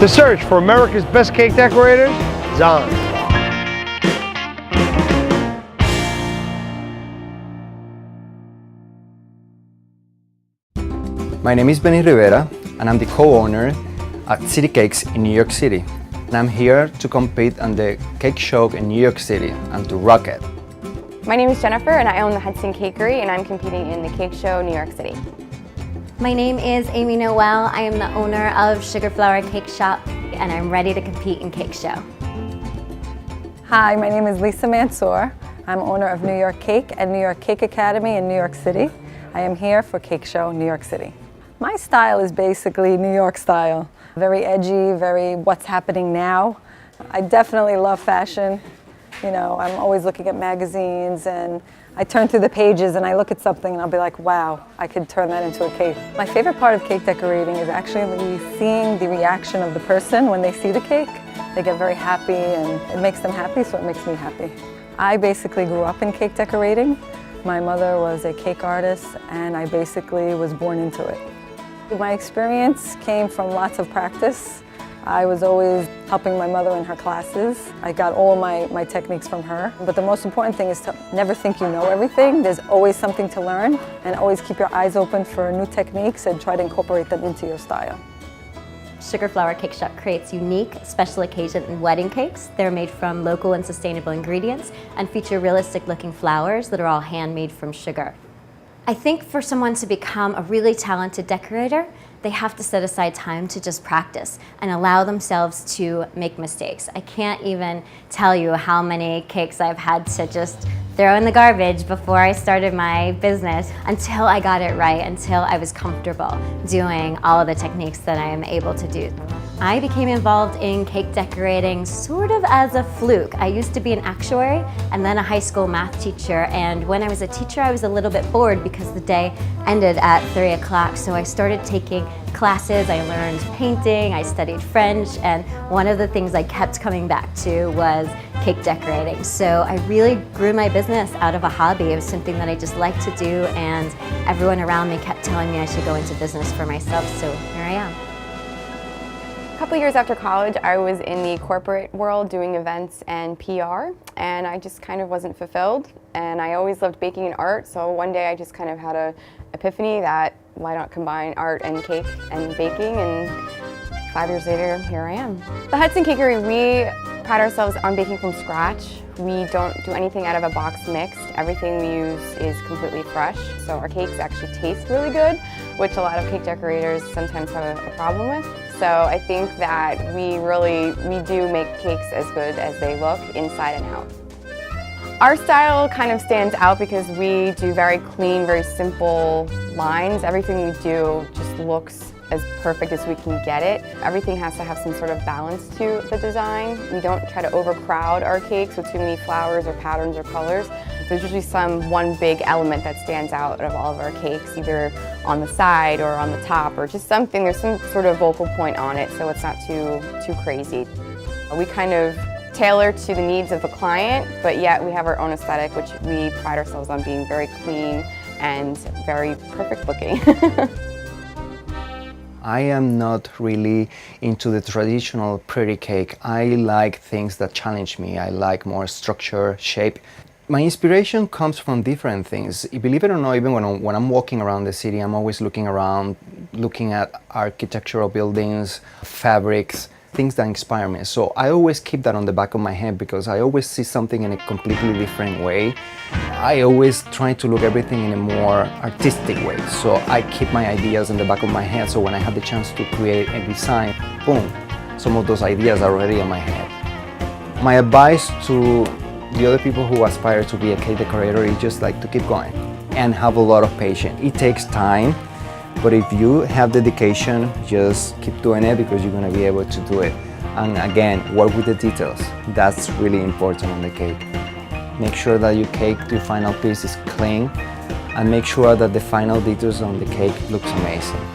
The search for America's best cake decorators is on. My name is Benny Rivera, and I'm the co-owner at City Cakes in New York City. And I'm here to compete on the cake show in New York City and to rock it. My name is Jennifer, and I own the Hudson Cakery, and I'm competing in the cake show New York City. My name is Amy Noel. I am the owner of Sugar Flower Cake Shop, and I'm ready to compete in Cake Show. Hi, my name is Lisa Mansoor. I'm owner of New York Cake and New York Cake Academy in New York City. I am here for Cake Show New York City. My style is basically New York style. Very edgy, very what's happening now. I definitely love fashion. You know, I'm always looking at magazines, and I turn through the pages and I look at something and I'll be like, wow, I could turn that into a cake. My favorite part of cake decorating is actually seeing the reaction of the person when they see the cake. They get very happy and it makes them happy, so it makes me happy. I basically grew up in cake decorating. My mother was a cake artist and I basically was born into it. My experience came from lots of practice. I was always helping my mother in her classes. I got all my techniques from her. But the most important thing is to never think you know everything. There's always something to learn, and always keep your eyes open for new techniques and try to incorporate them into your style. Sugar Flower Cake Shop creates unique, special occasion and wedding cakes. They're made from local and sustainable ingredients and feature realistic looking flowers that are all handmade from sugar. I think for someone to become a really talented decorator, they have to set aside time to just practice and allow themselves to make mistakes. I can't even tell you how many cakes I've had to just throw in the garbage before I started my business until I got it right, until I was comfortable doing all of the techniques that I am able to do. I became involved in cake decorating sort of as a fluke. I used to be an actuary and then a high school math teacher, and when I was a teacher I was a little bit bored because the day ended at 3 o'clock, so I started taking classes. I learned painting, I studied French, and one of the things I kept coming back to was cake decorating. So I really grew my business out of a hobby. It was something that I just liked to do, and everyone around me kept telling me I should go into business for myself, so here I am. A couple years after college, I was in the corporate world doing events and PR, and I just kind of wasn't fulfilled. And I always loved baking and art, so one day I just kind of had an epiphany that why not combine art and cake and baking, and 5 years later, here I am. The Hudson Cakery, we pride ourselves on baking from scratch. We don't do anything out of a box mixed. Everything we use is completely fresh, so our cakes actually taste really good, which a lot of cake decorators sometimes have a problem with. So I think that we do make cakes as good as they look inside and out. Our style kind of stands out because we do very clean, very simple lines. Everything we do just looks as perfect as we can get it. Everything has to have some sort of balance to the design. We don't try to overcrowd our cakes with too many flowers or patterns or colors. There's usually one big element that stands out of all of our cakes, either on the side or on the top, or just something, there's some sort of focal point on it, so it's not too crazy. We kind of tailor to the needs of the client, but yet we have our own aesthetic, which we pride ourselves on being very clean and very perfect looking. I am not really into the traditional pretty cake. I like things that challenge me. I like more structure, shape. My inspiration comes from different things. Believe it or not, even when I'm walking around the city, I'm always looking around, looking at architectural buildings, fabrics, things that inspire me. So I always keep that on the back of my head because I always see something in a completely different way. I always try to look everything in a more artistic way. So I keep my ideas in the back of my head, so when I have the chance to create a design, boom, some of those ideas are already in my head. My advice to the other people who aspire to be a cake decorator is just like to keep going and have a lot of patience. It takes time, but if you have dedication, just keep doing it because you're going to be able to do it. And again, work with the details. That's really important on the cake. Make sure that your final piece is clean, and make sure that the final details on the cake looks amazing.